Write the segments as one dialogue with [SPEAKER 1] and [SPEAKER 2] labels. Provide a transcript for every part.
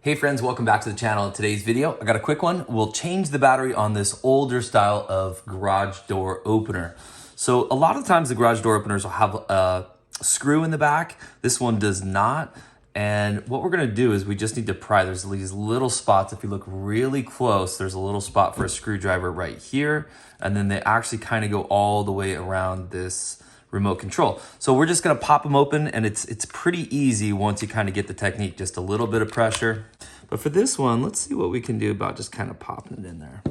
[SPEAKER 1] Hey friends, welcome back to the channel. In today's video, I got a quick one. We'll change the battery on this older style of garage door opener. So a lot of times the garage door openers will have a screw in the back. This one does not. And what we're gonna do is we just need to pry. There's these little spots. If you look really close, there's a little spot for a screwdriver right here. And then they actually kind of go all the way around this remote control. So we're just gonna pop them open, and it's pretty easy once you kind of get the technique, just a little bit of pressure. But for this one, let's see what we can do about just kind of popping it in there.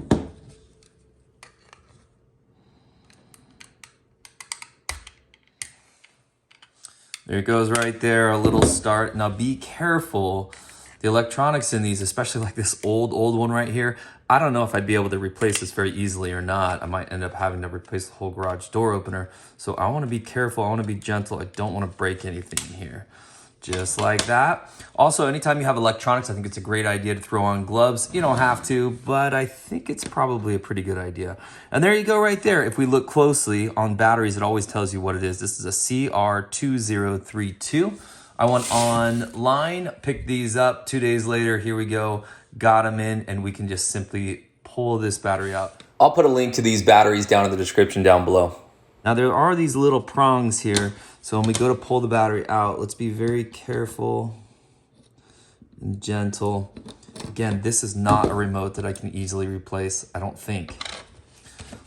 [SPEAKER 1] There it goes right there, a little start. Now be careful. The electronics in these, especially like this old one right here, I don't know if I'd be able to replace this very easily or not. I might end up having to replace the whole garage door opener. So I wanna be careful, I wanna be gentle. I don't wanna break anything in here. Just like that. Also, anytime you have electronics, I think it's a great idea to throw on gloves. You don't have to, but I think it's probably a pretty good idea. And there you go right there. If we look closely on batteries, it always tells you what it is. This is a CR2032. I went online, picked these up 2 days later. Here we go, got them in, and we can just simply pull this battery out. I'll put a link to these batteries down in the description down below. Now there are these little prongs here. So when we go to pull the battery out, let's be very careful and gentle. Again, this is not a remote that I can easily replace, I don't think.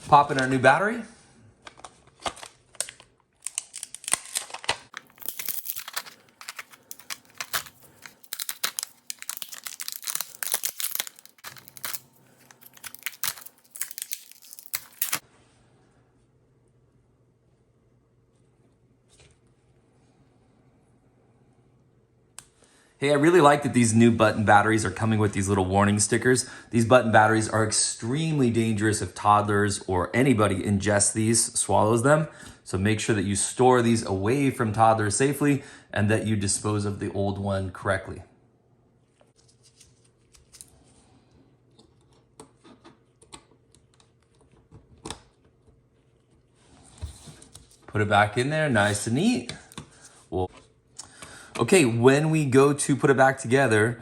[SPEAKER 1] Pop in our new battery. Hey, I really like that these new button batteries are coming with these little warning stickers. These button batteries are extremely dangerous if toddlers or anybody ingests these, swallows them. So make sure that you store these away from toddlers safely and that you dispose of the old one correctly. Put it back in there, nice and neat. Okay, when we go to put it back together,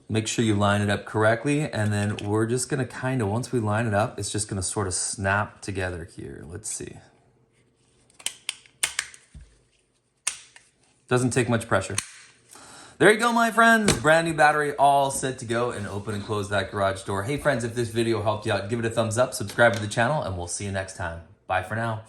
[SPEAKER 1] make sure you line it up correctly, and then we're just gonna kind of, once we line it up, it's just gonna sort of snap together here. Let's see. Doesn't take much pressure. There you go, my friends. Brand new battery all set to go and open and close that garage door. Hey friends, if this video helped you out, give it a thumbs up, subscribe to the channel, and we'll see you next time. Bye for now.